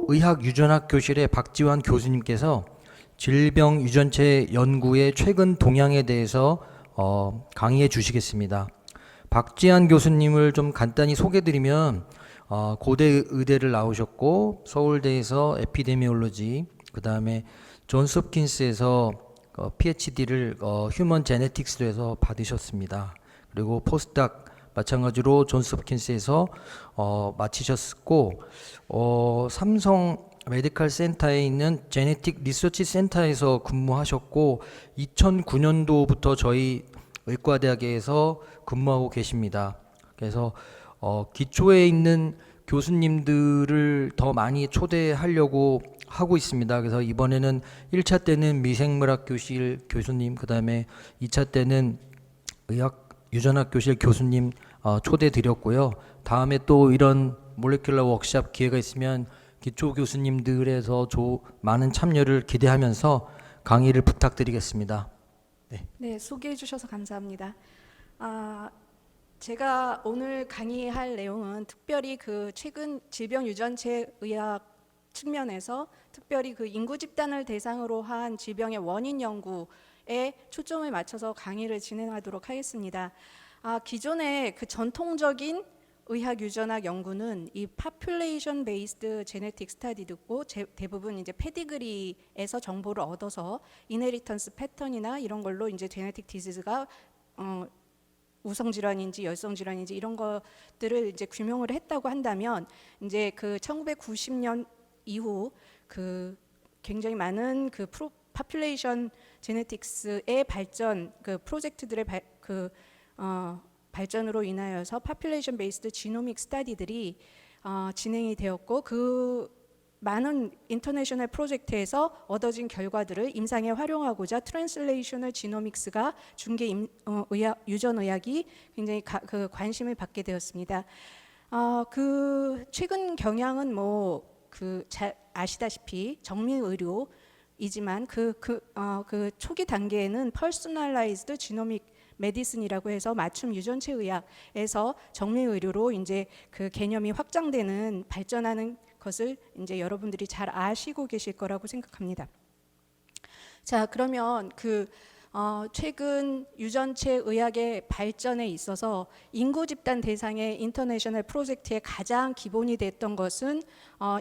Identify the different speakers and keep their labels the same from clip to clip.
Speaker 1: 의학 유전학 교실의 박지환 교수님께서 질병 유전체 연구의 최근 동향에 대해서 강의해 주시겠습니다. 박지환 교수님을 좀 간단히 소개드리면 고대 의대를 나오셨고 서울대에서 에피데미올로지, 그 다음에 존스 홉킨스에서 PhD를 휴먼 제네틱스로 해서 받으셨습니다. 그리고 포스닥 마찬가지로 존스 홉킨스에서 마치셨고 삼성 메디컬 센터에 있는 제네틱 리서치 센터에서 근무하셨고 2009년도부터 저희 의과대학에서 근무하고 계십니다. 그래서 기초에 있는 교수님들을 더 많이 초대하려고 하고 있습니다. 그래서 이번에는 1차 때는 미생물학 교실 교수님, 그 다음에 2차 때는 의학 유전학 교실 교수님 초대 드렸고요. 다음에 또 이런 몰레큘러 워크샵 기회가 있으면 기초 교수님들에서 많은 참여를 기대하면서 강의를 부탁드리겠습니다.
Speaker 2: 네, 소개해 주셔서 감사합니다. 제가 오늘 강의할 내용은 특별히 그 최근 질병 유전체 의학 측면에서 특별히 그 인구 집단을 대상으로 한 질병의 원인 연구에 초점을 맞춰서 강의를 진행하도록 하겠습니다. 기존의 그 전통적인 의학 유전학 연구는 이 population based genetic study 듣고 대부분 이제 페디그리에서 정보를 얻어서 이네리턴스 패턴이나 이런 걸로 이제 제네틱 디지즈가 우성 질환인지 열성 질환인지 이런 것들을 이제 규명을 했다고 한다면, 이제 그 1990년 이후 그 굉장히 많은 그 population genetics의 발전, 그 프로젝트들의 발전으로 인하여서 population based genomic study들이 진행이 되었고, 그 많은 인터내셔널 프로젝트에서 얻어진 결과들을 임상에 활용하고자 트랜슬레이셔널 지노믹스가 중계 유전의학이 굉장히 그 관심을 받게 되었습니다. 그 최근 경향은 잘 아시다시피 정밀의료이지만 그 초기 단계에는 퍼스널라이즈드 지노믹 메디슨이라고 해서 맞춤 유전체 의학에서 정밀의료로 이제 그 개념이 확장되는 발전하는 것을 이제 여러분들이 잘 아시고 계실 거라고 생각합니다. 자, 그러면 최근 유전체 의학의 발전에 있어서 인구 집단 대상의 인터내셔널 프로젝트의 가장 기본이 됐던 것은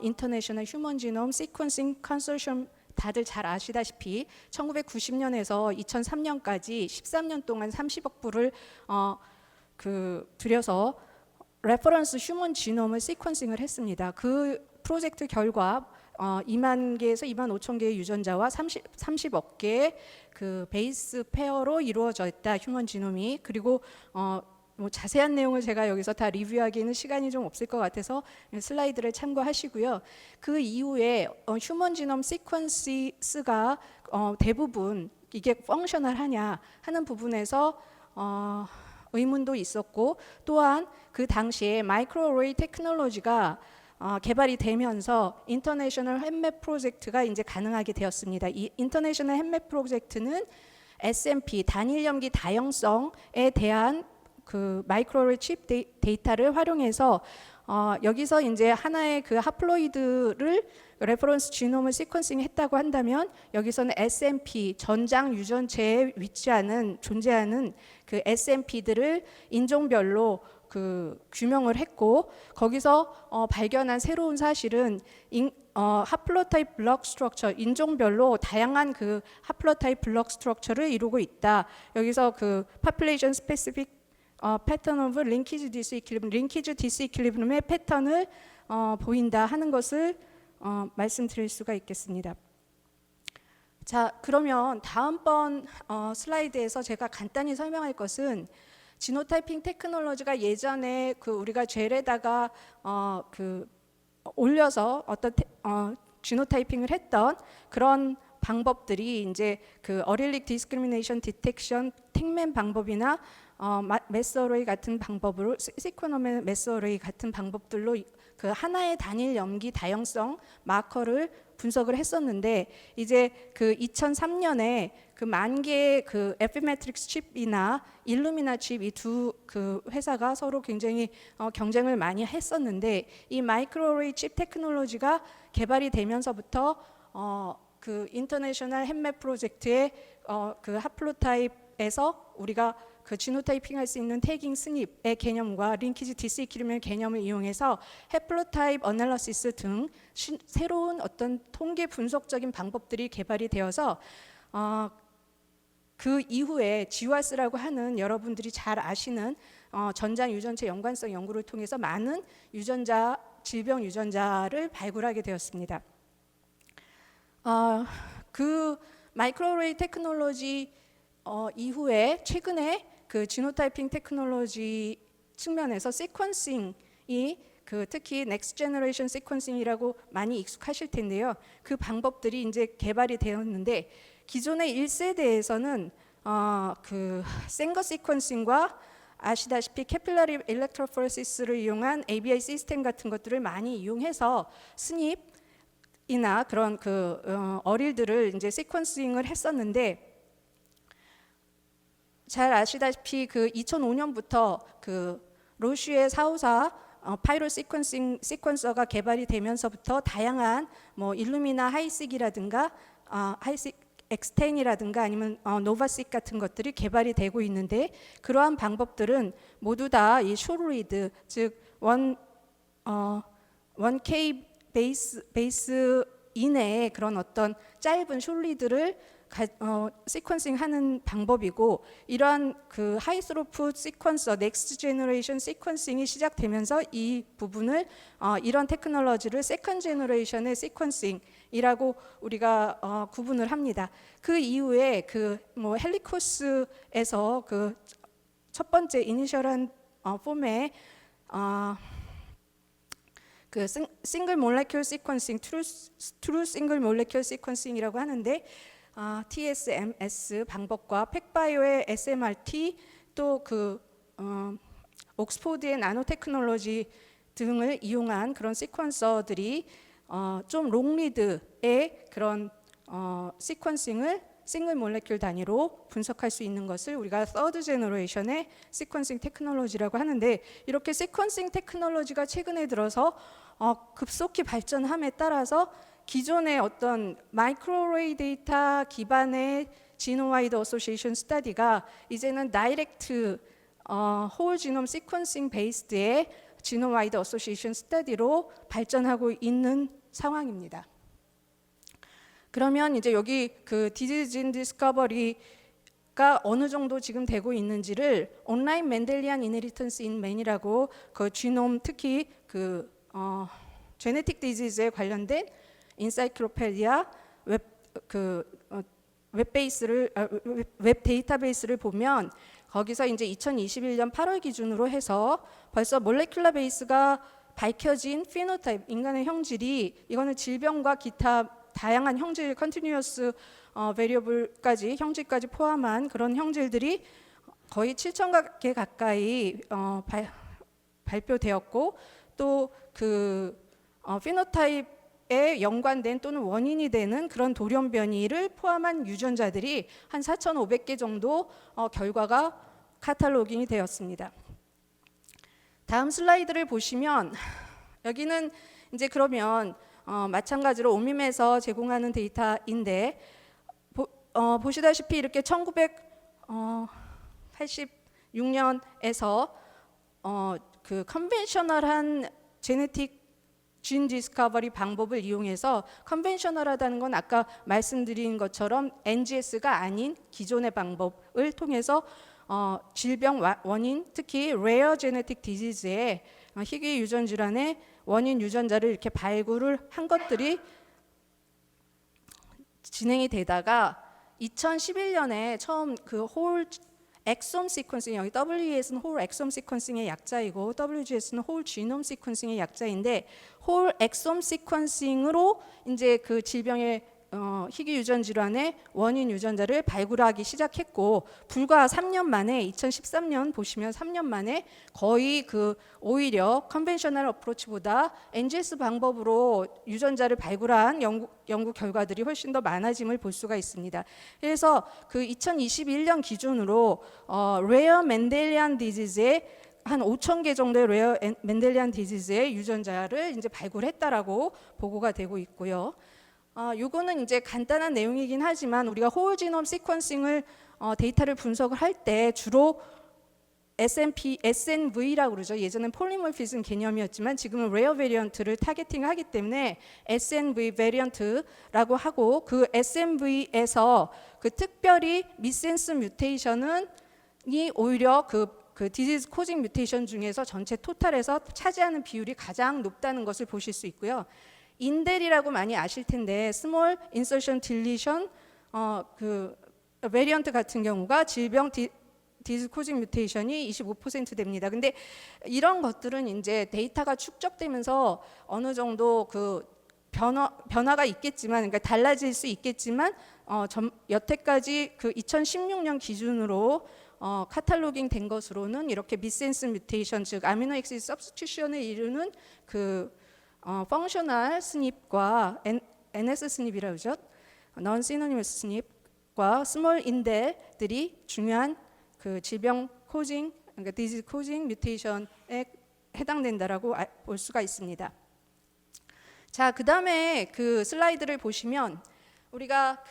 Speaker 2: 인터내셔널 휴먼 지놈 시퀀싱 컨소시엄, 다들 잘 아시다시피 1990년에서 2003년까지 13년 동안 30억 불을 들여서 레퍼런스 휴먼 지놈을 시퀀싱을 했습니다. 그 프로젝트 결과 2만 개에서 2만 5천 개의 유전자와 30억 개의 그 베이스 페어로 이루어져 있다, 휴먼 지놈이. 그리고 자세한 내용을 제가 여기서 다 리뷰하기에는 시간이 좀 없을 것 같아서 슬라이드를 참고하시고요. 그 이후에 휴먼 지놈 시퀀스가 대부분 이게 펑셔널하냐 하는 부분에서 의문도 있었고, 또한 그 당시에 마이크로어레이 테크놀로지가 개발이 되면서 인터내셔널 헵맵 프로젝트가 이제 가능하게 되었습니다. 이 인터내셔널 헵맵 프로젝트는 SMP 단일 염기 다형성에 대한 그 마이크로어레이 칩 데이터를 활용해서 여기서 이제 하나의 그 하플로이드를 레퍼런스 지놈을 시퀀싱 했다고 한다면, 여기서는 SMP 전장 유전체에 존재하는 그 SMP들을 인종별로 그 규명을 했고, 거기서 발견한 새로운 사실은 하플로타입 블록 스트럭처, 인종별로 다양한 그 하플로타입 블록 스트럭처를 이루고 있다. 여기서 그 population specific 패턴 오브 링키지 디스이퀄리브럼의 패턴을 보인다 하는 것을 말씀드릴 수가 있겠습니다. 자, 그러면 다음번 슬라이드에서 제가 간단히 설명할 것은 지노타이핑 테크놀로지가 예전에 그 우리가 젤에다가 올려서 어떤 지노타이핑을 했던 그런 방법들이 이제 그 어릴릭 디스크리미네이션 디텍션 텍맨 방법이나 메스어레이 같은 방법으로, 시코노멘 메스어레이 같은 방법들로 그 하나의 단일 염기 다형성 마커를 분석을 했었는데 이제 그 2003년에 그 10,000개의 그 에피메트릭스 칩이나 일루미나 칩 이 두 그 회사가 서로 굉장히 경쟁을 많이 했었는데 이 마이크로어레이 칩 테크놀로지가 개발이 되면서부터 그 인터내셔널 헵맵 프로젝트의 그 하플로타입에서 우리가 그 지노타이핑 할 수 있는 태깅 스닙의 개념과 링키지 디스이퀄리면 개념을 이용해서 해플로타입 어널리시스 등 새로운 어떤 통계 분석적인 방법들이 개발이 되어서 그 이후에 GWAS라고 하는 여러분들이 잘 아시는 전장 유전체 연관성 연구를 통해서 많은 유전자 질병 유전자를 발굴하게 되었습니다. 그 마이크로어레이 테크놀로지 이후에 최근에 그 지노타이핑 테크놀로지 측면에서 시퀀싱이 그 특히 넥스트 제너레이션 시퀀싱이라고 많이 익숙하실 텐데요. 그 방법들이 이제 개발이 되었는데 기존의 1세대에서는 그 생거 시퀀싱과 아시다시피 캐필러리 일렉트로포레시스를 이용한 ABI 시스템 같은 것들을 많이 이용해서 스닙이나 그런 그 어릴들을 이제 시퀀싱을 했었는데 잘 아시다시피 그 2005년부터 그 로슈의 454 파이로 시퀀서가 개발이 되면서부터 다양한 뭐 일루미나 하이식이라든가 하이식 엑스텐이라든가 아니면 노바식 같은 것들이 개발이 되고 있는데 그러한 방법들은 모두 다 이 숏리드 즉 원 K 베이스 이내의 그런 어떤 짧은 숏리드를 시퀀싱 하는 방법이고 이러한 그 하이스로프 시퀀서 넥스트 제너레이션 시퀀싱이 시작되면서 이 부분을 이런 테크놀로지를 세컨드 제너레이션의 시퀀싱이라고 우리가 구분을 합니다. 그 이후에 그 뭐 헬리코스에서 그 첫 번째 이니셜한 폼의 그 싱글 몰레큘 시퀀싱 트루 싱글 몰레큘 시퀀싱이라고 하는데 TSMS 방법과 팩바이오의 SMRT 또 그 옥스포드의 나노 테크놀로지 등을 이용한 그런 시퀀서들이 좀 롱리드의 그런 시퀀싱을 싱글 몰레큘 단위로 분석할 수 있는 것을 우리가 서드 제너레이션의 시퀀싱 테크놀로지라고 하는데 이렇게 시퀀싱 테크놀로지가 최근에 들어서 급속히 발전함에 따라서 기존의 어떤 마이크로어레이 데이터 기반의 지노와이드 어소시에이션 스터디가 이제는 다이렉트 홀 지놈 시퀀싱 베이스드의 지노와이드 어소시에이션 스터디로 발전하고 있는 상황입니다. 그러면 이제 여기 그 디지즈 인 디스커버리가 어느 정도 지금 되고 있는지를 온라인 멘델리안 이네리턴스 인 맨이라고 그 지놈 특히 그 제네틱 디지즈에 관련된 인사이클로페디아 웹 데이터베이스를 보면 거기서 이제 2021년 8월 기준으로 해서 벌써 몰레큘러 베이스가 밝혀진 피노타입 인간의 형질이 이거는 질병과 기타 다양한 형질 컨티뉴어스 베리어블까지 형질까지 포함한 그런 형질들이 거의 7,000개 가까이 발표되었고 또 그 피노타입에 연관된 또는 원인이 되는 그런 돌연 변이를 포함한 유전자들이 한 4,500개 정도 결과가 카탈로깅이 되었습니다. 다음 슬라이드를 보시면 여기는 이제 그러면 마찬가지로 오밈에서 제공하는 데이터인데 보시다시피 이렇게 1986년에서 그 컨벤셔널한 제네틱 진 디스커버리 방법을 이용해서 컨벤셔널하다는 건 아까 말씀드린 것처럼 NGS가 아닌 기존의 방법을 통해서 질병 원인 특히 레어 제네틱 디지즈의 희귀 유전 질환의 원인 유전자를 이렇게 발굴을 한 것들이 진행이 되다가 2011년에 처음 그 홀 엑솜 시퀀싱 여기 WES는 홀 엑솜 시퀀싱의 약자이고 WGS는 홀 지놈 시퀀싱의 약자인데 홀 엑솜 시퀀싱으로 이제 그 질병의 희귀 유전 질환의 원인 유전자를 발굴하기 시작했고, 불과 3년 만에 2013년 보시면 3년 만에 거의 오히려 컨벤셔널 어프로치보다 NGS 방법으로 유전자를 발굴한 연구 결과들이 훨씬 더 많아짐을 볼 수가 있습니다. 그래서 2021년 기준으로 레어 멘델리안 디지즈의 한 5천 개 정도의 레어 멘델리안 디지즈의 유전자를 이제 발굴했다라고 보고가 되고 있고요. 요거는 이제 간단한 내용이긴 하지만 우리가 홀 지놈 시퀀싱을 데이터를 분석을 할 때 주로 SNV라고 그러죠. 예전엔 폴리모피즘 개념이었지만 지금은 레어 베리언트를 타겟팅하기 때문에 SNV 베리언트라고 하고, 그 SNV에서 특별히 미센스 뮤테이션은 오히려 디지즈 코징 뮤테이션 중에서 전체 토탈에서 차지하는 비율이 가장 높다는 것을 보실 수 있고요. 인델이라고 많이 아실 텐데 스몰 인서션 딜리션 베리언트 같은 경우가 질병 디지즈 코징 뮤테이션이 25% 됩니다. 근데 이런 것들은 이제 데이터가 축적되면서 어느 정도 변화가 있겠지만, 그러니까 달라질 수 있겠지만 여태까지 2016년 기준으로 카탈로깅 된 것으로는 이렇게 미센스 뮤테이션, 즉 아미노 액시드 서브스티튜션을 이루는 펑셔널 스닙과 NS 스닙이라고 하죠. non synonymous 스닙과 스몰 인델들이 중요한 질병 코징, 그러니까 디지즈 코징 뮤테이션에 해당된다라고 볼 수가 있습니다. 자, 그다음에 슬라이드를 보시면 우리가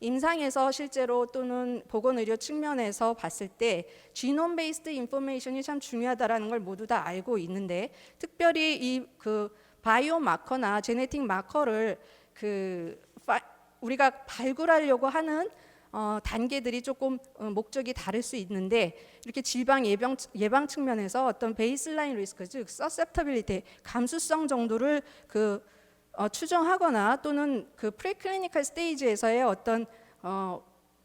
Speaker 2: 임상에서 실제로 또는 보건의료 측면에서 봤을 때 지놈 베이스드 인포메이션이 참 중요하다라는 걸 모두 다 알고 있는데, 특별히 이 바이오 마커나 제네틱 마커를 우리가 발굴하려고 하는 단계들이 조금 목적이 다를 수 있는데, 이렇게 질병 예방 측면에서 어떤 베이스라인 리스크, 즉 서셉터빌리티, 감수성 정도를 추정하거나 또는 프리클리니컬 스테이지에서의 어떤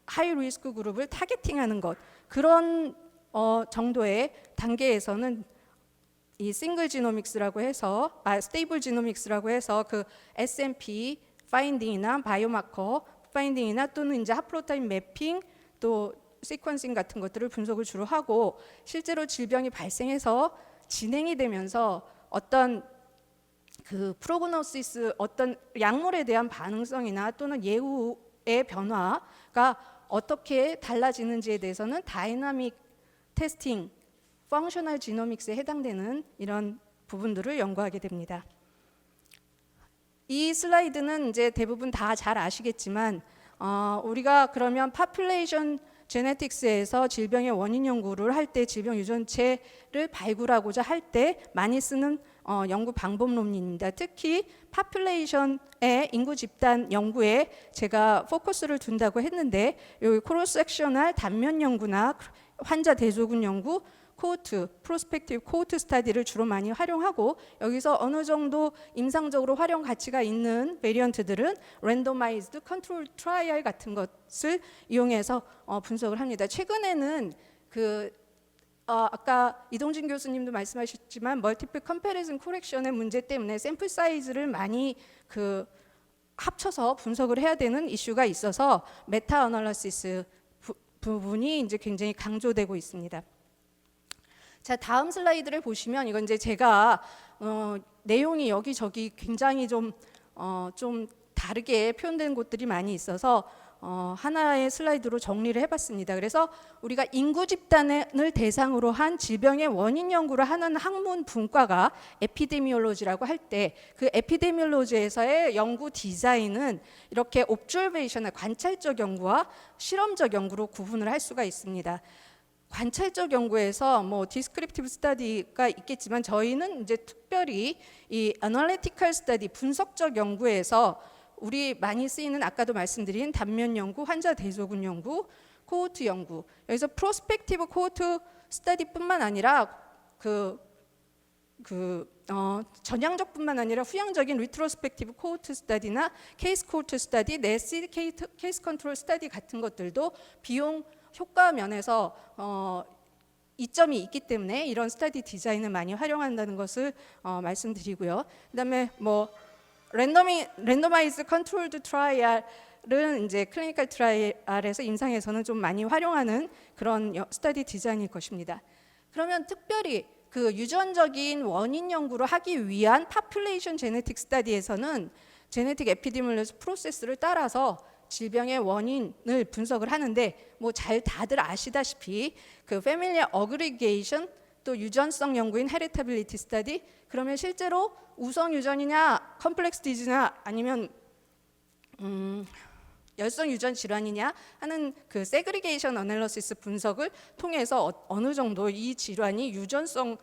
Speaker 2: 하이 리스크 그룹을 타겟팅하는 것, 그런 정도의 단계에서는 이 싱글 지노믹스라고 해서 스테이블 지노믹스라고 해서 SNP 파인딩이나 바이오마커 파인딩이나 또는 이제 하플로타입 매핑, 또 시퀀싱 같은 것들을 분석을 주로 하고, 실제로 질병이 발생해서 진행이 되면서 어떤 프로그노시스, 어떤 약물에 대한 반응성이나 또는 예후의 변화가 어떻게 달라지는지에 대해서는 다이나믹 테스팅, 펑셔널 지노믹스에 해당되는 이런 부분들을 연구하게 됩니다. 이 슬라이드는 이제 대부분 다 잘 아시겠지만 우리가 그러면 파퓰레이션 제네틱스에서 질병의 원인 연구를 할 때, 질병 유전체를 발굴하고자 할 때 많이 쓰는 연구 방법론입니다. 특히 파퓰레이션의 인구 집단 연구에 제가 포커스를 둔다고 했는데, 여기 크로스 섹셔널 단면 연구나 환자 대조군 연구, 코호트, 프로스펙티브 코호트 스타디를 주로 많이 활용하고, 여기서 어느 정도 임상적으로 활용 가치가 있는 베리언트들은 랜더마이즈드 컨트롤 트라이얼 같은 것을 이용해서 분석을 합니다. 최근에는 아까 이동진 교수님도 말씀하셨지만 멀티플 컴패리즌 코렉션의 문제 때문에 샘플 사이즈를 많이 합쳐서 분석을 해야 되는 이슈가 있어서 메타 어널리시스 부분이 이제 굉장히 강조되고 있습니다. 자, 다음 슬라이드를 보시면 이건 이제 제가 내용이 여기저기 굉장히 좀 다르게 표현된 곳들이 많이 있어서 하나의 슬라이드로 정리를 해봤습니다. 그래서 우리가 인구 집단을 대상으로 한 질병의 원인 연구를 하는 학문 분과가 에피데미올로지라고 할 때, 그 에피데미올로지에서의 연구 디자인은 이렇게 옵저베이션을 관찰적 연구와 실험적 연구로 구분을 할 수가 있습니다. 관찰적 연구에서 디스크립티브 스터디가 있겠지만, 저희는 이제 특별히 이 애널리티컬 스터디, 분석적 연구에서 우리 많이 쓰이는 아까도 말씀드린 단면 연구, 환자 대조군 연구, 코호트 연구, 여기서 프로스펙티브 코호트 스터디뿐만 아니라 전향적뿐만 아니라 후향적인 리트로스펙티브 코호트 스터디나 케이스 코호트 스터디, 네시 케이스 컨트롤 스터디 같은 것들도 비용 효과 면에서 이점이 있기 때문에 이런 스터디 디자인을 많이 활용한다는 것을 말씀드리고요. 그다음에 랜더마이즈 컨트롤드 트라이얼은 이제 클리니컬 트라이얼에서 임상에서는 좀 많이 활용하는 그런 스터디 디자인일 것입니다. 그러면 특별히 그 유전적인 원인 연구를 하기 위한 파퓰레이션 제네틱 스터디에서는 제네틱 에피디밀리오스 프로세스를 따라서 질병의 원인을 분석을 하는데 뭐 잘 다들 아시다시피 그 패밀리 어그리게이션 또 유전성 연구인 헤리터빌리티 스터디 그러면 실제로 우성 유전이냐 컴플렉스 디지나 아니면 열성 유전 질환이냐 하는 그 세그리게이션 어널리시스 분석을 통해서 어느 정도 이 질환이 유전성을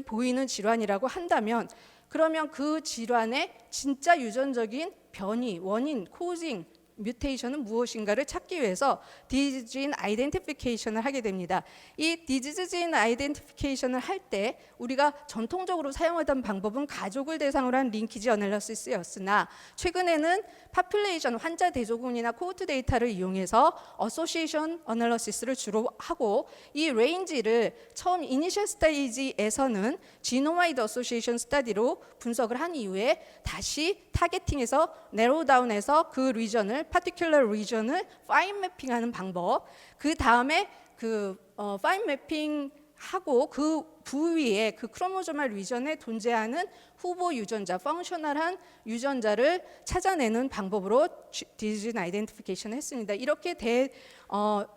Speaker 2: 보이는 질환이라고 한다면 그러면 그 질환의 진짜 유전적인 변이, 원인, 코징, 뮤테이션은 무엇인가를 찾기 위해서 디지즈 진 아이덴티피케이션을 하게 됩니다. 이 디지즈 진 아이덴티피케이션을 할 때 우리가 전통적으로 사용하던 방법은 가족을 대상으로 한 링키지 어널리시스였으나 최근에는 파퓰레이션 환자 대조군이나 코호트 데이터를 이용해서 어소시에이션 어널리시스를 주로 하고 이 레인지를 처음 이니셜 스테이지에서는 지노마이드 어소시에이션 스터디로 분석을 한 이후에 다시 타겟팅해서 네로우 다운해서 그 리전을 파티큘러 리전을 파인 매핑하는 방법 그 다음에 그 파인 매핑 하고 그 부위에 그 크로모조말 리전에 존재하는 후보 유전자, 펑셔널한 유전자를 찾아내는 방법으로 디지즈 아이덴티피케이션을 했습니다. 이렇게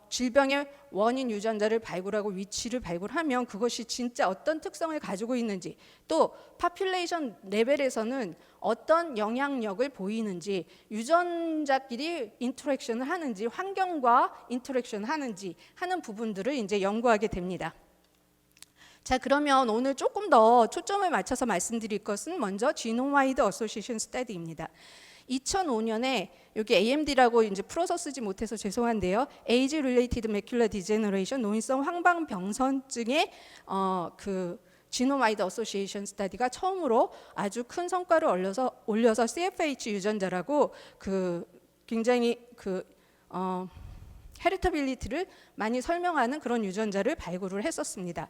Speaker 2: 질병의 원인 유전자를 발굴하고 위치를 발굴하면 그것이 진짜 어떤 특성을 가지고 있는지 또 파퓰레이션 레벨에서는 어떤 영향력을 보이는지 유전자끼리 인터랙션을 하는지 환경과 인터랙션 하는지 하는 부분들을 이제 연구하게 됩니다. 자 그러면 오늘 조금 더 초점을 맞춰서 말씀드릴 것은 먼저 지노와이드 어소시에이션 스터디입니다. 2005년에 여기 AMD라고 이제 풀어서 쓰지 못해서 죄송한데요. Age Related Macular Degeneration 노인성 황방병선증의 그 지노와이드 어소시에이션 스터디가 처음으로 아주 큰 성과를 올려서 CFH 유전자라고 그 굉장히 그 헤리터빌리티를 많이 설명하는 그런 유전자를 발굴을 했었습니다.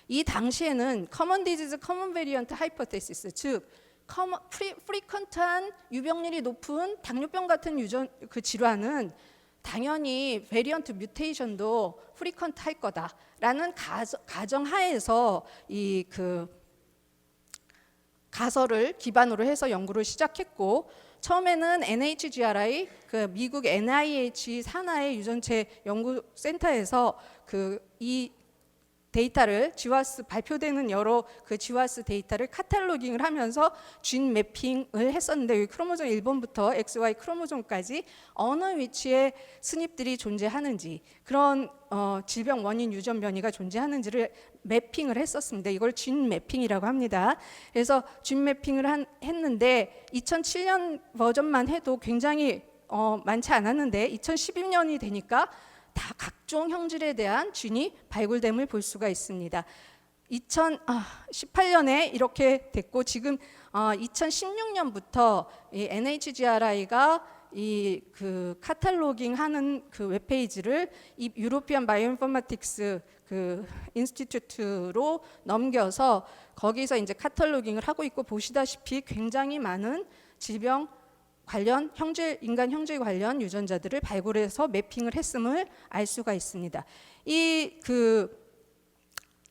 Speaker 2: 이 당시에는 Common Disease, Common Variant Hypothesis, 즉 프리퀀트한 유병률이 높은 당뇨병 같은 그 질환은 당연히 베리언트 뮤테이션도 프리퀀트 할 거다라는 가정하에서 이 그 가설을 기반으로 해서 연구를 시작했고 처음에는 NHGRI 그 미국 NIH 산하의 유전체 연구센터에서 이 데이터를 GWAS 발표되는 여러 그 GWAS 데이터를 카탈로깅을 하면서 진 매핑을 했었는데 여기 크로모존 1번부터 XY 크로모존까지 어느 위치에 스닙들이 존재하는지 그런 질병 원인 유전 변이가 존재하는지를 매핑을 했었습니다. 이걸 진 매핑이라고 합니다. 그래서 진 매핑을 했는데 2007년 버전만 해도 굉장히 많지 않았는데 2012년이 되니까 다 각종 형질에 대한 진이 발굴됨을 볼 수가 있습니다. 2018년에 이렇게 됐고 지금 2016년부터 이 NHGRI가 이 그 카탈로깅하는 그 웹페이지를 이 유로피안 바이오인포마틱스 그 인스티튜트로 넘겨서 거기서 이제 카탈로깅을 하고 있고 보시다시피 굉장히 많은 질병 관련 인간 형질 관련 유전자들을 발굴해서 매핑을 했음을 알 수가 있습니다. 이 그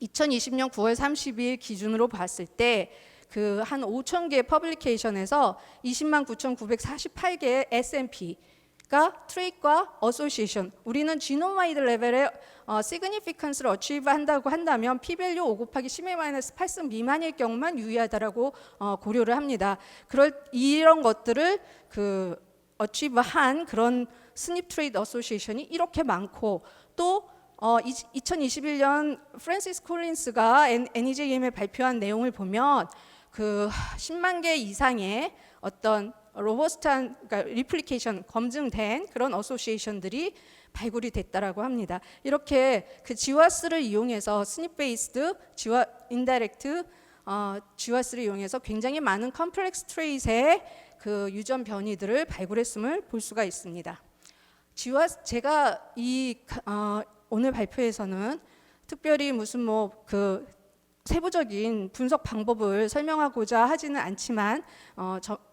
Speaker 2: 2020년 9월 30일 기준으로 봤을 때 그 한 5,000개의 퍼블리케이션에서 20만 9,948개의 SNP가 트레이트과 어소시에이션 우리는 지노마이드 레벨의 시그니피컨스를 어치브 한다고 한다면 p-value 5 곱하기 10-8승 미만일 경우만 유의하다라고 고려를 합니다. 이런 것들을 그 어치브한 그런 스닙 트레이트 어소시에이션이 이렇게 많고 또 2021년 프랜시스 콜린스가 NEJM에 발표한 내용을 보면 그 10만 개 이상의 어떤 로버스트한 그러니까 리플리케이션 검증된 그런 어소시에이션들이 발굴이 됐다라고 합니다. 이렇게 그 GWAS를 이용해서 스닙 베이스드 인다이렉트 GWAS를 이용해서 굉장히 많은 컴플렉스 트레이트의 그 유전 변이들을 발굴했음을 볼 수가 있습니다. 제가 오늘 발표에서는 특별히 무슨 그 세부적인 분석 방법을 설명하고자 하지는 않지만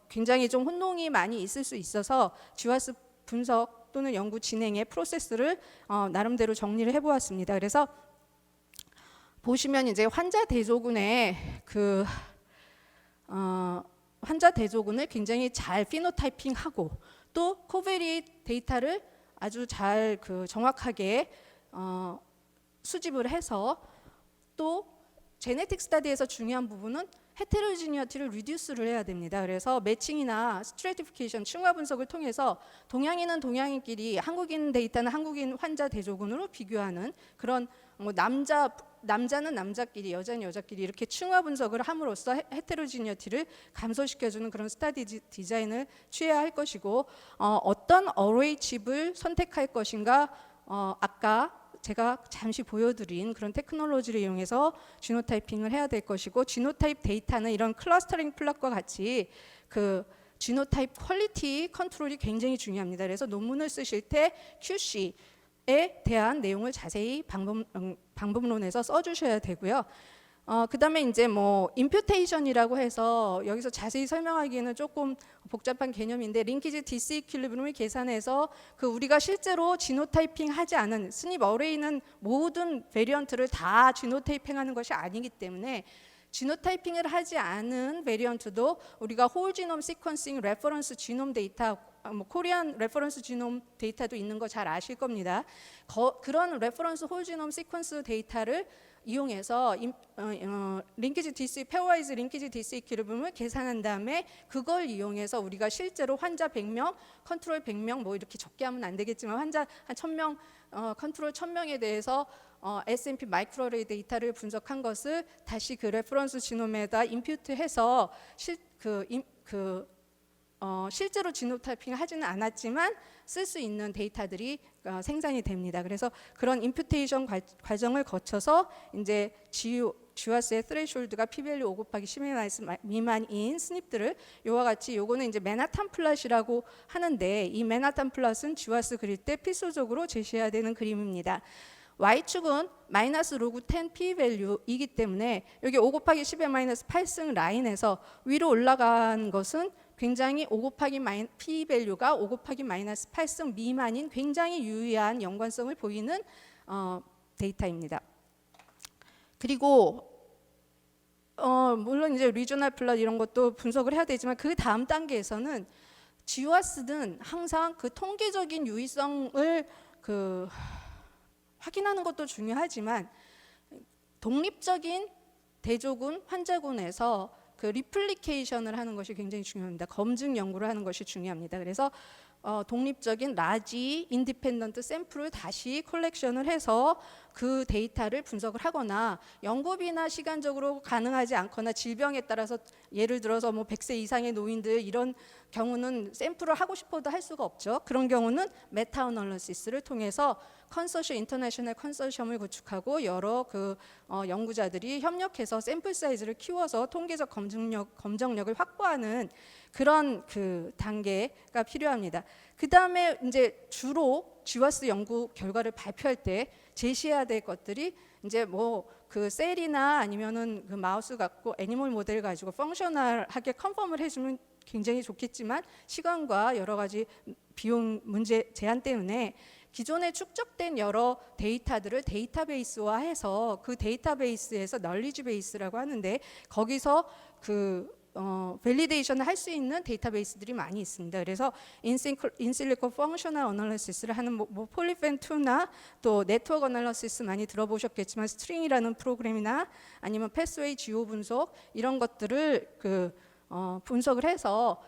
Speaker 2: 굉장히 좀 혼동이 많이 있을 수 있어서 GWAS 분석 또는 연구 진행의 프로세스를 나름대로 정리를 해보았습니다. 그래서 보시면 이제 환자 대조군의 환자 대조군을 굉장히 잘 피노타이핑하고 또 코베리 데이터를 아주 잘 정확하게 수집을 해서 또 제네틱 스터디에서 중요한 부분은 헤테로지니어티를 리듀스를 해야 됩니다. 그래서 매칭이나 스트래티피케이션, 층화 분석을 통해서 동양인은 동양인끼리 한국인 데이터는 한국인 환자 대조군으로 비교하는 그런 남자는 남자끼리, 여자는 여자끼리 이렇게 층화 분석을 함으로써 헤테로지니어티를 감소시켜주는 그런 스터디 디자인을 취해야 할 것이고 어떤 어레이 칩을 선택할 것인가 아까 제가 잠시 보여드린 그런 테크놀로지를 이용해서 지노타이핑을 해야 될 것이고 지노타입 데이터는 이런 클러스터링 플랫과 같이 지노타입 퀄리티 컨트롤이 굉장히 중요합니다. 그래서 논문을 쓰실 때 QC에 대한 내용을 자세히 방법론에서 써주셔야 되고요. 그다음에 이제 임퓨테이션이라고 해서 여기서 자세히 설명하기에는 조금 복잡한 개념인데 링키지 디스이퀄리브럼을 계산해서 우리가 실제로 지노타이핑 하지 않은 스닙 어레이는 모든 베리언트를 다 지노타이핑하는 것이 아니기 때문에 지노타이핑을 하지 않은 베리언트도 우리가 홀 지놈 시퀀싱 레퍼런스 지놈 데이터 코리안 레퍼런스 지놈 데이터도 있는 거 잘 아실 겁니다. 그런 레퍼런스 홀 지놈 시퀀스 데이터를 이용해서 링키지 DC 페어와이즈 링키지 디스이퀄리브럼을 계산한 다음에 그걸 이용해서 우리가 실제로 환자 100명, 컨트롤 100명 이렇게 적게 하면 안 되겠지만 환자 한 1000명, 컨트롤 1000명에 대해서 S&P 마이크로레이 데이터를 분석한 것을 다시 레퍼런스 지놈에다 임퓨트해서 실제로 지노타이핑을 하지는 않았지만 쓸 수 있는 데이터들이 생산이 됩니다. 그래서 그런 임퓨테이션 과정을 거쳐서 이제 GWAS의 threshold가 p-value 5/10 미만인 스닙들을 이와 같이 요거는 이제 맨하탄 플롯이라고 하는데 이 맨하탄 플롯은 GWAS 그릴 때 필수적으로 제시해야 되는 그림입니다. Y축은 마이너스 로그 10 p-value이기 때문에 여기 5/10의 -8승 라인에서 위로 올라간 것은 굉장히 p-value가 5/-8승 미만인 굉장히 유의한 연관성을 보이는 데이터입니다. 그리고 물론 이제 리저널 플롯 이런 것도 분석을 해야 되지만 그 다음 단계에서는 GWAS는 항상 통계적인 유의성을 확인하는 것도 중요하지만 독립적인 대조군, 환자군에서 리플리케이션을 하는 것이 굉장히 중요합니다. 검증 연구를 하는 것이 중요합니다. 그래서 독립적인 라지 인디펜던트 샘플을 다시 컬렉션을 해서 그 데이터를 분석을 하거나 연구비나 시간적으로 가능하지 않거나 질병에 따라서 예를 들어서 100세 이상의 노인들 이런 경우는 샘플을 하고 싶어도 할 수가 없죠. 그런 경우는 메타 어널리시스를 통해서 인터내셔널 컨소시엄을 구축하고 여러 연구자들이 협력해서 샘플 사이즈를 키워서 통계적 검정력을 확보하는 그런 단계가 필요합니다. 그 다음에 이제 주로 GWAS 연구 결과를 발표할 때 제시해야 될 것들이 이제 셀이나 아니면은 마우스 갖고 애니멀 모델 가지고 펑셔널하게 컨펌을 해주면 굉장히 좋겠지만 시간과 여러 가지 비용 문제 제한 때문에 기존에 축적된 여러 데이터들을 데이터베이스화해서 그 데이터베이스에서 널리지 베이스라고 하는데 거기서 밸리데이션을 할 수 있는 데이터베이스들이 많이 있습니다. 그래서 인실리코 펑셔널 어널리시스를 하는 폴리펜2나 또 네트워크 어널리시스 많이 들어보셨겠지만 스트링이라는 프로그램이나 아니면 패스웨이 지오 분석 이런 것들을 분석을 해서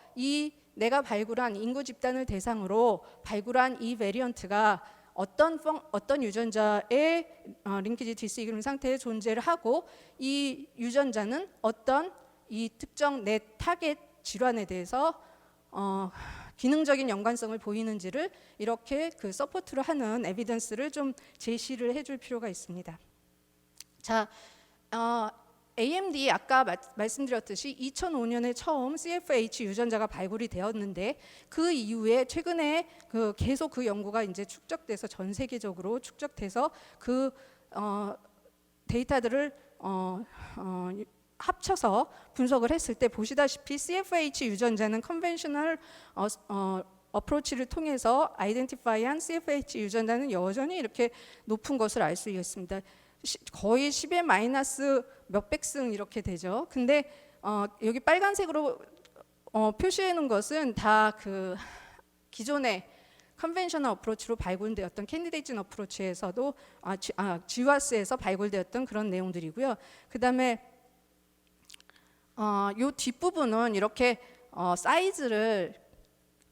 Speaker 2: 내가 발굴한 인구 집단을 대상으로 발굴한 이 베리언트가 어떤 유전자의 링키지 디스이퀄리브럼 상태에 존재를 하고 이 유전자는 어떤 이 특정 내 타겟 질환에 대해서 기능적인 연관성을 보이는지를 이렇게 서포트를 하는 에비던스를 좀 제시를 해줄 필요가 있습니다. 자, AMD 아까 말씀드렸듯이 2005년에 처음 CFH 유전자가 발굴이 되었는데 그 이후에 최근에 계속 연구가 이제 축적돼서 전 세계적으로 축적돼서 데이터들을 합쳐서 분석을 했을 때 보시다시피 CFH 유전자는 컨벤셔널 어프로치를 통해서 아이덴티파이한 CFH 유전자는 여전히 이렇게 높은 것을 알 수 있습니다. 거의 10의 마이너스 몇백 승 이렇게 되죠. 근데 여기 빨간색으로 표시해 놓은 것은 다 그 기존의 컨벤셔널 어프로치로 발굴되었던 캔디데이트 어프로치에서도 GWAS에서 발굴되었던 그런 내용들이고요. 그다음에 요 뒷부분은 이렇게 사이즈를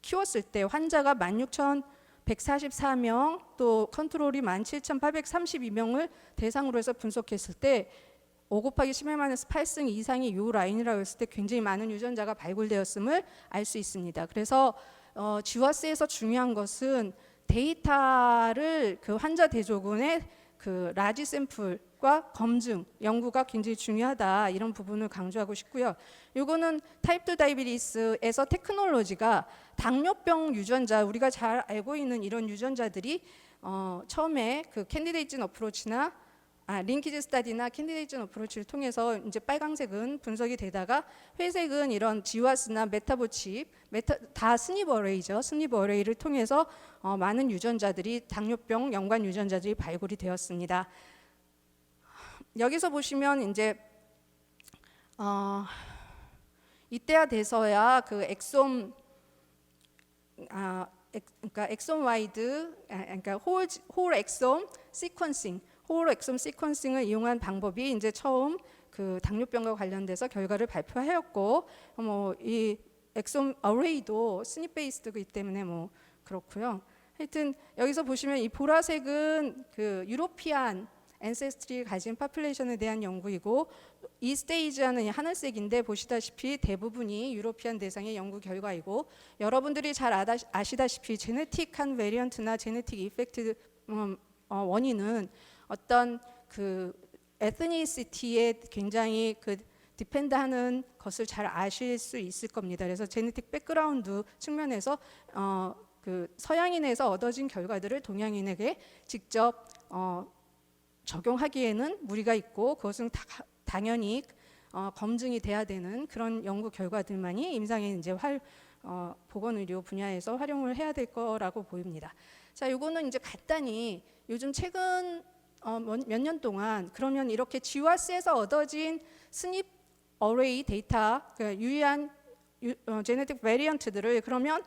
Speaker 2: 키웠을 때 환자가 16,144명 또 컨트롤이 17,832명을 대상으로 해서 분석했을 때 5 곱하기 10의 8승 이상이 이 라인이라고 했을 때 굉장히 많은 유전자가 발굴되었음을 알 수 있습니다. 그래서 GWAS에서 중요한 것은 데이터를 그 환자 대조군의 그 라지 샘플과 검증 연구가 굉장히 중요하다 이런 부분을 강조하고 싶고요. 이거는 타입 2 다이비티스에서 테크놀로지가 당뇨병 유전자 우리가 잘 알고 있는 이런 유전자들이 처음에 그 캔디데이트 어프로치나 링키지 스타디나 캔디데이트 어프로치를 통해서 이제 빨강색은 분석이 되다가 회색은 이런 GWAS나 메타보칩 다 스닙 어레이죠. 스닙 어레이를 통해서 많은 유전자들이 당뇨병 연관 유전자들이 발굴이 되었습니다. 여기서 보시면 이제 이때야 돼서야 그 엑솜 그러니까 엑솜 와이드 그러니까 홀 엑솜 시퀀싱 홀 엑솜 시퀀싱을 이용한 방법이 이제 처음 그 당뇨병과 관련돼서 결과를 발표하였고 이 엑솜 어레이도 스닙 베이스드이기 때문에 그렇고요. 하여튼 여기서 보시면 이 보라색은 그 유로피안 앤세스트리 가진 파퓰레이션에 대한 연구이고 이 스테이지하는 하늘색인데 보시다시피 대부분이 유로피안 대상의 연구 결과이고 여러분들이 잘 아시다시피 제네틱한 베리언트나 제네틱 이펙트 원인은 어떤 그 에스니시티에 굉장히 그 디펜드하는 것을 잘 아실 수 있을 겁니다. 그래서 제네틱 백그라운드 측면에서 그 서양인에서 얻어진 결과들을 동양인에게 직접 적용하기에는 무리가 있고 그것은 당연히 검증이 돼야 되는 그런 연구 결과들만이 임상의 이제 보건의료 분야에서 활용을 해야 될 거라고 보입니다. 자, 이거는 이제 간단히 요즘 최근 몇 년 동안 그러면 이렇게 GWAS에서 얻어진 스닙 어레이 데이터, 그러니까 유의한 제네틱 베리언트들을 그러면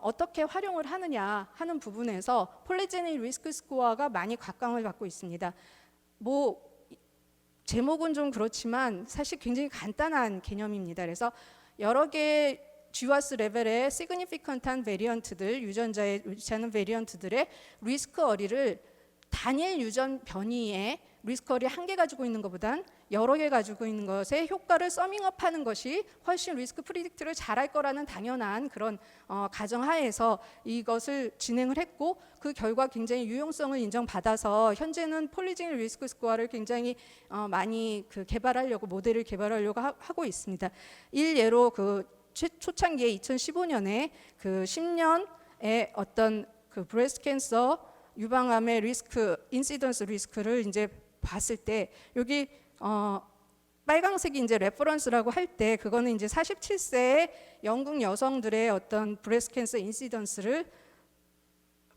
Speaker 2: 어떻게 활용을 하느냐 하는 부분에서 폴리제닉 리스크 스코어가 많이 각광을 받고 있습니다. 제목은 좀 그렇지만 사실 굉장히 간단한 개념입니다. 그래서 여러 개의 GWAS 레벨의 시그니피컨트한 베리언트들, 유전자에 위치하는 베리언트들의 리스크 어리를 단일 유전 변이의 리스크 어리 한 개 가지고 있는 것보단 여러 개 가지고 있는 것의 효과를 서밍업하는 것이 훨씬 리스크 프리딕트를 잘할 거라는 당연한 그런 가정하에서 이것을 진행을 했고 그 결과 굉장히 유용성을 인정받아서 현재는 폴리제닉 리스크 스코어를 굉장히 많이 개발하려고 모델을 개발하려고 하고 있습니다. 일예로 그 초창기에 2015년에 그 10년의 어떤 그 브레스트 캔서 유방암의 리스크, 인시던스 리스크를 이제 봤을 때 여기 빨강색이 이제 레퍼런스라고 할 때 그거는 이제 47세의 영국 여성들의 어떤 브레스트 캔서 인시던스를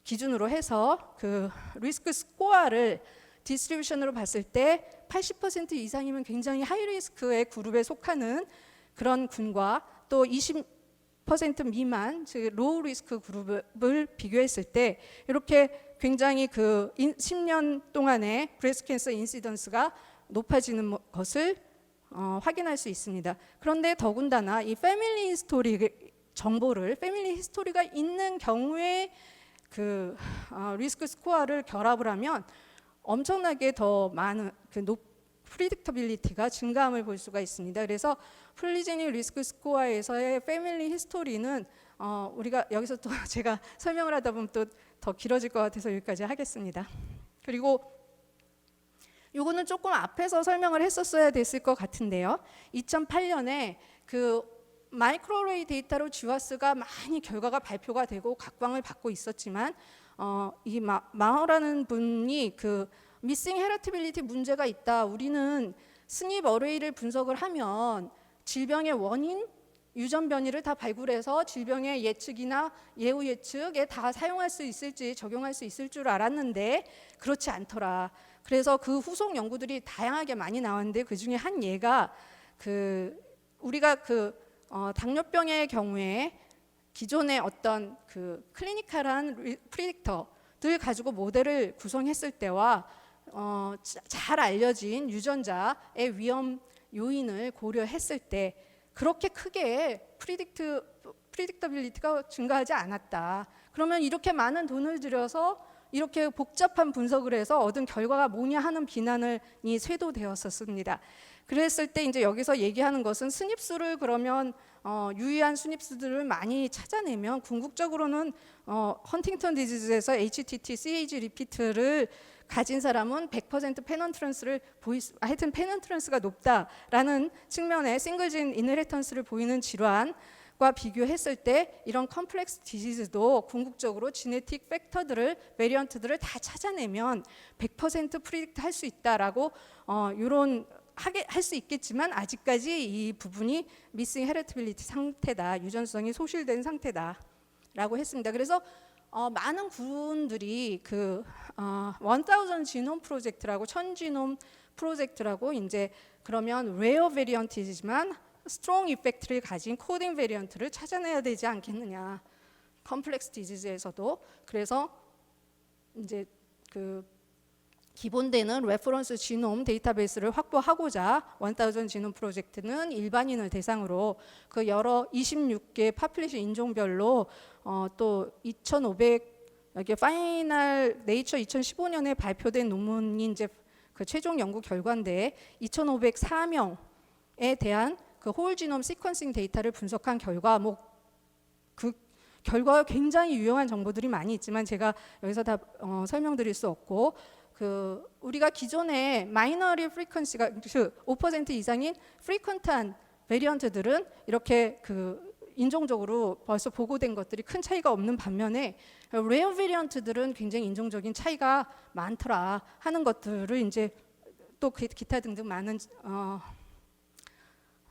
Speaker 2: 기준으로 해서 그 리스크 스코어를 디스트리뷰션으로 봤을 때 80% 이상이면 굉장히 하이 리스크의 그룹에 속하는 그런 군과 또 20% 미만, 즉 로우 리스크 그룹을 비교했을 때 이렇게 굉장히 그 10년 동안의 브레스트 캔서 인시던스가 높아지는 것을 확인할 수 있습니다. 그런데 더군다나 이 패밀리 히스토리 정보를 패밀리 히스토리가 있는 경우에 그 리스크 스코어를 결합을 하면 엄청나게 더 많은 프리딕터빌리티가 증가함을 볼 수가 있습니다. 그래서 폴리제닉 리스크 스코어에서의 패밀리 히스토리는 우리가 여기서 또 제가 설명을 하다 보면 또 더 길어질 것 같아서 여기까지 하겠습니다. 그리고 요거는 조금 앞에서 설명을 했었어야 됐을 것 같은데요. 2008년에 그 마이크로레이 데이터로 GWAS가 많이 결과가 발표가 되고 각광을 받고 있었지만 이 마허라는 분이 그 미싱 헤리티빌리티 문제가 있다. 우리는 스닙 어레이를 분석을 하면 질병의 원인, 유전 변이를 다 발굴해서 질병의 예측이나 예후 예측에 다 사용할 수 있을지 적용할 수 있을 줄 알았는데 그렇지 않더라. 그래서 그 후속 연구들이 다양하게 많이 나왔는데 그 중에 한 예가 우리가 당뇨병의 경우에 기존의 어떤 클리니컬한 프리딕터들 가지고 모델을 구성했을 때와 잘 알려진 유전자의 위험 요인을 고려했을 때 그렇게 크게 프리딕터빌리티가 증가하지 않았다. 그러면 이렇게 많은 돈을 들여서 이렇게 복잡한 분석을 해서 얻은 결과가 뭐냐 하는 비난이 쇄도되었었습니다. 그랬을 때 이제 여기서 얘기하는 것은 스닙수를 그러면 유의한 스닙수들을 많이 찾아내면 궁극적으로는 헌팅턴 디지즈에서 HTT, CAG 리피트를 가진 사람은 100% 페넌트런스를 하여튼 페넌트런스가 높다라는 측면의 싱글진 이너리턴스를 보이는 질환과 비교했을 때 이런 컴플렉스 디지즈도 궁극적으로 지네틱 팩터들을 베리언트들을 다 찾아내면 100% 프리딕트 할 수 있다라고 이런 할 수 있겠지만 아직까지 이 부분이 미싱 헤리티빌리티 상태다, 유전성이 소실된 상태다라고 했습니다. 그래서 많은 분들이 1000 지놈 프로젝트라고 1000 지놈 프로젝트라고 이제 그러면 레어 베리언트이지만 스트롱 이펙트를 가진 코딩 베리언트를 찾아내야 되지 않겠느냐. 컴플렉스 디지즈에서도 그래서 이제 기본되는 레퍼런스 지놈 데이터베이스를 확보하고자 1000 지놈 프로젝트는 일반인을 대상으로 여러 26개 파퓰레이션 인종별로 또 2500 이게 파이널 네이처 2015년에 발표된 논문이 이제 최종 연구 결과인데 2504명에 대한 홀 지놈 시퀀싱 데이터를 분석한 결과 결과가 굉장히 유용한 정보들이 많이 있지만 제가 여기서 다 설명드릴 수 없고 우리가 기존에 마이너리 프리퀀시가 5% 이상인 프리퀀트한 베리언트들은 이렇게 인종적으로 벌써 보고된 것들이 큰 차이가 없는 반면에 레어 베리언트들은 굉장히 인종적인 차이가 많더라 하는 것들을 이제 또 기타 등등 많은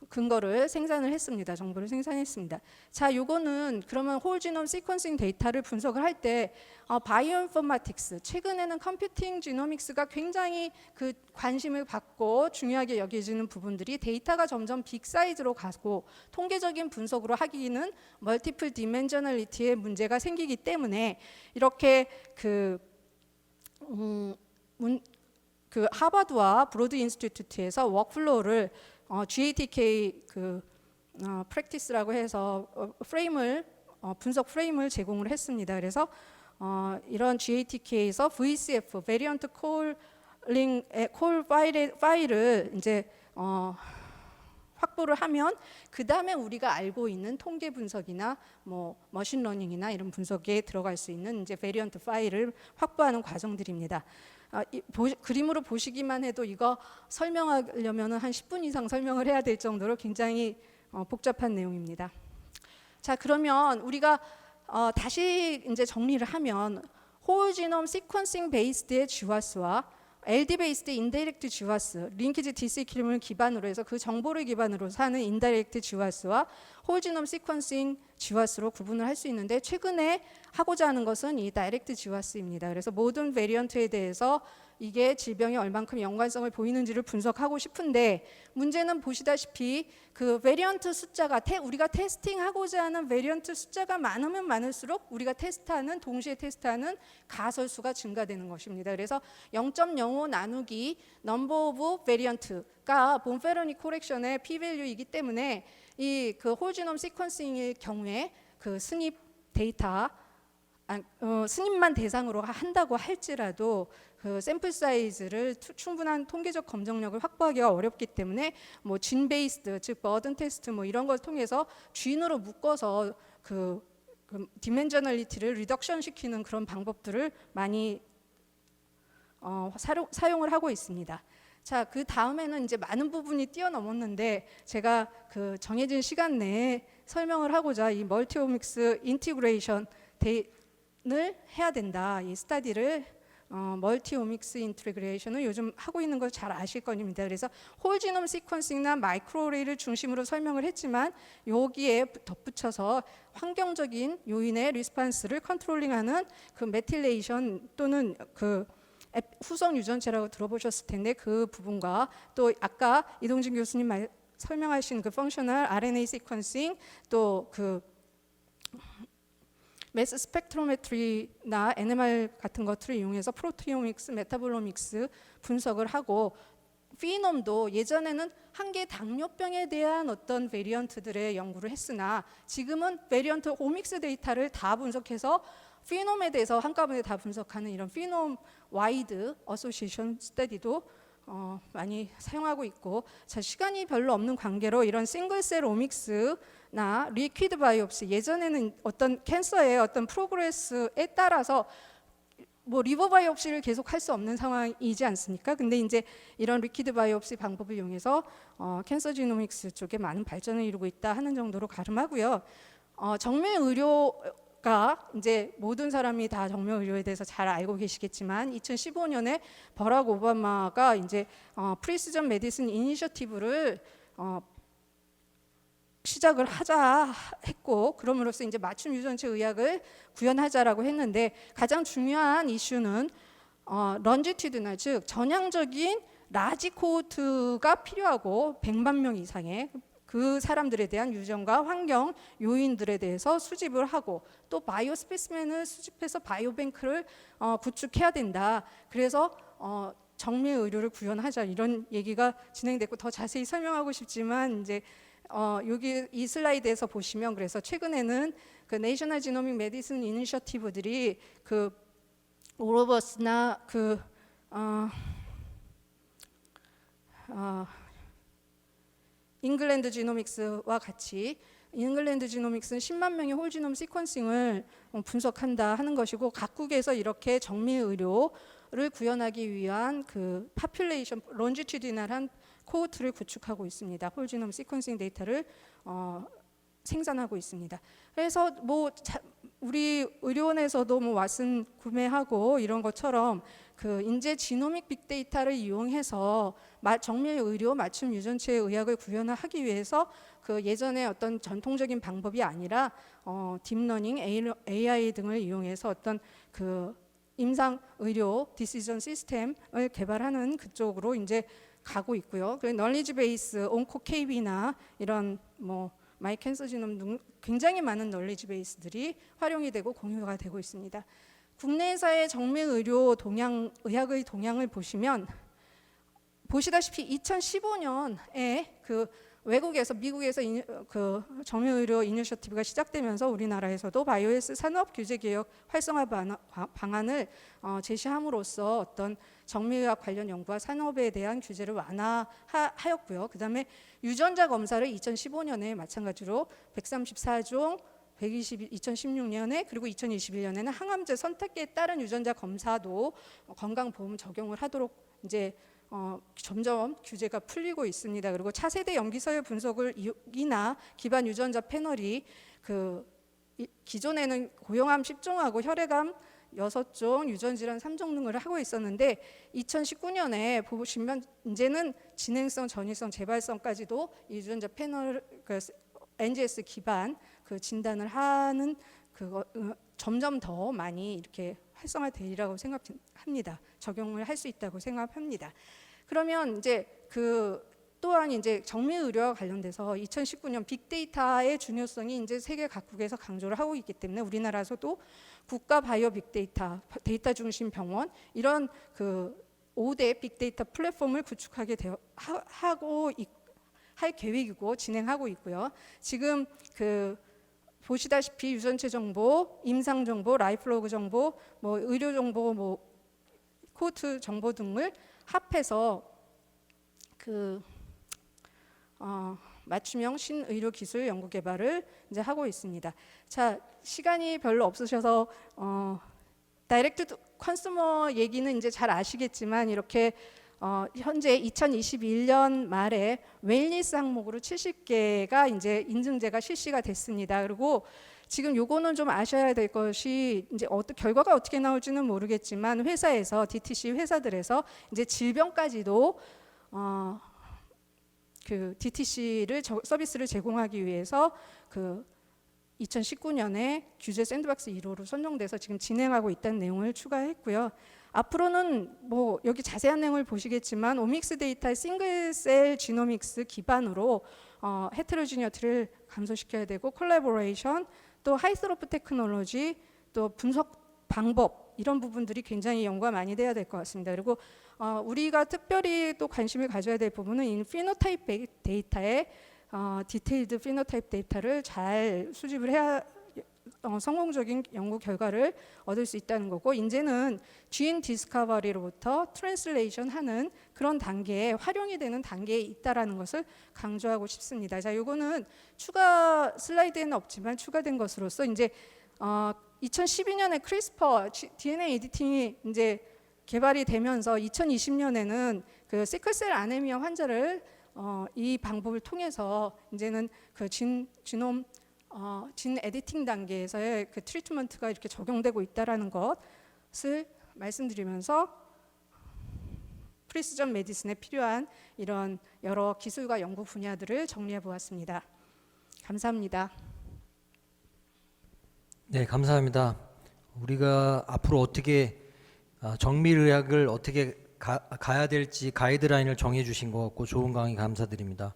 Speaker 2: 근거를 생산을 했습니다. 정보를 생산했습니다. 자, 요거는 그러면 홀 지놈 시퀀싱 데이터를 분석을 할 때 바이오인포마틱스, 최근에는 컴퓨팅 지노믹스가 굉장히 관심을 받고 중요하게 여겨지는 부분들이 데이터가 점점 빅 사이즈로 가고 통계적인 분석으로 하기는 멀티플 디멘셔널리티의 문제가 생기기 때문에 이렇게 하버드와 브로드 인스티튜트에서 워크플로우를 GATK 프랙티스라고 해서 분석 프레임을 제공을 했습니다. 그래서 이런 GATK에서 VCF 베리언트 콜 파일을 이제 확보를 하면 그 다음에 우리가 알고 있는 통계 분석이나 머신러닝이나 이런 분석에 들어갈 수 있는 이제 베리언트 파일을 확보하는 과정들입니다. 그림으로 보시기만 해도 이거 설명하려면 한 10분 이상 설명을 해야 될 정도로 굉장히 복잡한 내용입니다. 자, 그러면 우리가 다시 이제 정리를 하면 홀 지놈 시퀀싱 베이스드의 GWAS와 LD 베이스드 인다이렉트 GWAS, 링키지 DC킬을 기반으로 해서 그 정보를 기반으로 하는 인다이렉트 GWAS와 홀 지놈 시퀀싱 GWAS로 구분을 할 수 있는데 최근에 하고자 하는 것은 이 다이렉트 GWAS입니다. 그래서 모든 베리언트에 대해서 이게 질병에 얼만큼 연관성을 보이는지를 분석하고 싶은데 문제는 보시다시피 베리언트 숫자가 우리가 테스팅하고자 하는 베리언트 숫자가 많으면 많을수록 우리가 동시에 테스트하는 가설수가 증가되는 것입니다. 그래서 0.05 나누기 넘버 오브 베리언트가 본페로니 코렉션의 p-밸류이기 때문에 이 홀지놈 시퀀싱의 경우에 스닙 데이터 스님만 대상으로 한다고 할지라도 샘플 사이즈를 충분한 통계적 검정력을 확보하기가 어렵기 때문에 진 베이스드 즉 버든 테스트 이런 걸 통해서 쥔으로 묶어서 디멘셔널리티를 리덕션 시키는 그런 방법들을 많이 사용을 하고 있습니다. 자, 그 다음에는 이제 많은 부분이 뛰어넘었는데 제가 정해진 시간 내에 설명을 하고자 이 멀티오믹스 인티그레이션 을 해야 된다. 이 스타디를 멀티오믹스 인테그레이션을 요즘 하고 있는 거 잘 아실 겁니다. 그래서 홀지놈 시퀀싱이나 마이크로레이를 중심으로 설명을 했지만 여기에 덧붙여서 환경적인 요인의 리스판스를 컨트롤링하는 그 메틸레이션 또는 그 후성 유전체라고 들어보셨을 텐데 그 부분과 또 아까 이동진 교수님 설명하신 그 펑셔널 RNA 시퀀싱 또 그 매스 스펙트로메트리나 NMR 같은 것들을 이용해서 프로티오믹스, 메타볼로믹스 분석을 하고 피놈도 예전에는 한계 당뇨병에 대한 어떤 베리언트들의 연구를 했으나 지금은 베리언트 오믹스 데이터를 다 분석해서 피놈에 대해서 한꺼번에 다 분석하는 이런 피놈 와이드 어소시에이션 스터디도 많이 사용하고 있고 자 시간이 별로 없는 관계로 이런 싱글셀 오믹스나 리퀴드 바이옵시 예전에는 어떤 캔서의 어떤 프로그레스에 따라서 뭐 리버 바이옵시를 계속 할 수 없는 상황이지 않습니까? 근데 이제 이런 리퀴드 바이옵시 방법을 이용해서 캔서 지노믹스 쪽에 많은 발전을 이루고 있다 하는 정도로 가름하고요. 정밀 의료가 이제 모든 사람이 다 정밀 의료에 대해서 잘 알고 계시겠지만 2015년에 버락 오바마가 이제 프리시전 메디슨 이니셔티브를 시작을 하자 했고 그럼으로써 이제 맞춤 유전체 의학을 구현하자라고 했는데 가장 중요한 이슈는 런지튜드널 즉 전향적인 라지 코호트가 필요하고 100만 명 이상의 그 사람들에 대한 유전과 환경 요인들에 대해서 수집을 하고 또 바이오 스페시멘을 수집해서 바이오뱅크를 구축해야 된다. 그래서 정밀 의료를 구현하자 이런 얘기가 진행됐고 더 자세히 설명하고 싶지만 이제 여기 이 슬라이드에서 보시면 그래서 최근에는 그 내셔널 지노믹 메디슨 이니셔티브들이 그 오로버스나 그 잉글랜드 지노믹스와 같이 잉글랜드 지노믹스는 10만 명의 홀지놈 시퀀싱을 분석한다 하는 것이고 각국에서 이렇게 정밀 의료를 구현하기 위한 그 파퓰레이션 론지튜디널한 코호트를 구축하고 있습니다. 홀지놈 시퀀싱 데이터를 생산하고 있습니다. 그래서 뭐 우리 의료원에서도 뭐 왓슨 구매하고 이런 것처럼 그 인제 지노믹 빅데이터를 이용해서 정밀 의료 맞춤 유전체 의학을 구현하기 위해서 그 예전에 어떤 전통적인 방법이 아니라 딥러닝, AI 등을 이용해서 어떤 그 임상 의료 디시전 시스템을 개발하는 그쪽으로 이제 가고 있고요. 그 널리지 베이스, 온코 KB나 이런 뭐 마이 캔서 지놈 등 굉장히 많은 널리지 베이스들이 활용이 되고 공유가 되고 있습니다. 국내에서의 정밀 의료 동향, 의학의 동향을 보시면 보시다시피 2015년에 그 외국에서 미국에서 그 정밀 의료 이니셔티브가 시작되면서 우리나라에서도 바이오헬스 산업 규제 개혁 활성화 방안을 제시함으로써 어떤 정밀의학 관련 연구와 산업에 대한 규제를 완화하였고요. 그다음에 유전자 검사를 2015년에 마찬가지로 134종 2016년에 그리고 2021년에는 항암제 선택에 따른 유전자 검사도 건강보험 적용을 하도록 이제 점점 규제가 풀리고 있습니다. 그리고 차세대 염기서열 분석을 이나 기반 유전자 패널이 그 기존에는 고형암 10종하고 혈액암 6종, 유전질환 3종 등을 하고 있었는데 2019년에 보시면 이제는 진행성, 전이성, 재발성까지도 유전자 패널 그 NGS 기반 그 진단을 하는 그거 점점 더 많이 이렇게 활성화되리라고 생각합니다. 적용을 할 수 있다고 생각합니다. 그러면 이제 그 또한 이제 정밀 의료와 관련돼서 2019년 빅데이터의 중요성이 이제 세계 각국에서 강조를 하고 있기 때문에 우리나라에서도 국가 바이오 빅데이터, 데이터 중심 병원 이런 그 5대 빅데이터 플랫폼을 구축하게 할 계획이고 진행하고 있고요. 지금 그 보시다시피 유전체 정보, 임상 정보, 라이프로그 정보, 뭐 의료 정보, 뭐 코호트 정보 등을 합해서 그 맞춤형 신의료 기술 연구 개발을 이제 하고 있습니다. 자, 시간이 별로 없으셔서 다이렉트 컨슈머 얘기는 이제 잘 아시겠지만 이렇게 현재 2021년 말에 웰니스 항목으로 70개가 이제 인증제가 실시가 됐습니다. 그리고 지금 요거는 좀 아셔야 될 것이 이제 결과가 어떻게 나올지는 모르겠지만 회사에서 DTC 회사들에서 이제 질병까지도 그 DTC를 서비스를 제공하기 위해서 그 2019년에 규제 샌드박스 1호로 선정돼서 지금 진행하고 있다는 내용을 추가했고요. 앞으로는 뭐 여기 자세한 내용을 보시겠지만 오믹스 데이터의 싱글셀 지노믹스 기반으로 헤테로지니어티를 감소시켜야 되고 콜라보레이션 또 하이스로프 테크놀로지 또 분석 방법 이런 부분들이 굉장히 연구가 많이 돼야 될 것 같습니다. 그리고 우리가 특별히 또 관심을 가져야 될 부분은 이 피노타입 데이터의 디테일드 피노타입 데이터를 잘 수집을 해야 성공적인 연구 결과를 얻을 수 있다는 거고 이제는 진 디스커버리로부터 트랜슬레이션 하는 그런 단계에 활용이 되는 단계에 있다라는 것을 강조하고 싶습니다. 자, 요거는 추가 슬라이드에는 없지만 추가된 것으로서 이제 2012년에 크리스퍼 DNA 에디팅이 이제 개발이 되면서 2020년에는 그 시클셀 아네미아 환자를 이 방법을 통해서 이제는 그 진 에디팅 단계에서의 그 트리트먼트가 이렇게 적용되고 있다라는 것을 말씀드리면서 프리시전 메디슨에 필요한 이런 여러 기술과 연구 분야들을 정리해 보았습니다. 감사합니다.
Speaker 1: 네, 감사합니다. 우리가 앞으로 어떻게 정밀의학을 어떻게 가야 될지 가이드라인을 정해 주신 것 같고 좋은 강의 감사드립니다.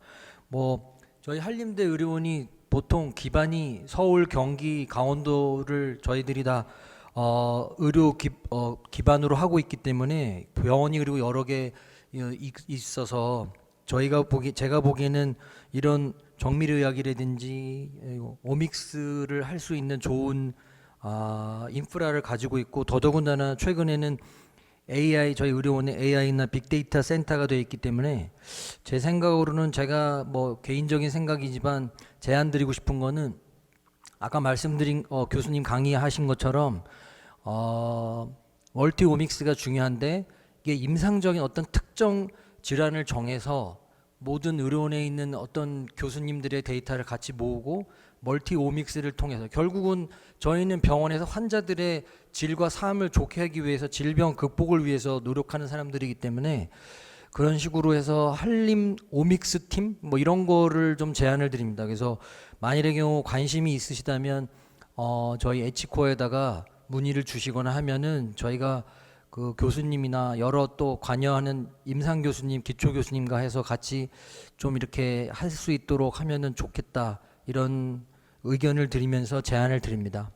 Speaker 1: 뭐 저희 한림대 의료원이 보통 기반이 서울, 경기, 강원도를 저희들이 다 의료 기반으로 하고 있기 때문에 병원이 그리고 여러 개 있어서 제가 보기에는 이런 정밀의학이라든지 오믹스를 할 수 있는 좋은 인프라를 가지고 있고 더더군다나 최근에는 AI 저희 의료원에 AI나 빅데이터 센터가 되어 있기 때문에 제 생각으로는 제가 뭐 개인적인 생각이지만 제안 드리고 싶은 거는 아까 말씀드린 교수님 강의하신 것처럼 멀티 오믹스가 중요한데 이게 임상적인 어떤 특정 질환을 정해서 모든 의료원에 있는 어떤 교수님들의 데이터를 같이 모으고 멀티 오믹스를 통해서 결국은 저희는 병원에서 환자들의 질과 삶을 좋게 하기 위해서 질병 극복을 위해서 노력하는 사람들이기 때문에 그런 식으로 해서 한림 오믹스 팀 뭐 이런 거를 좀 제안을 드립니다. 그래서 만일의 경우 관심이 있으시다면 저희 에치코에다가 문의를 주시거나 하면은 저희가 그 교수님이나 여러 또 관여하는 임상 교수님, 기초 교수님과 해서 같이 좀 이렇게 할 수 있도록 하면은 좋겠다 이런 의견을 드리면서 제안을 드립니다.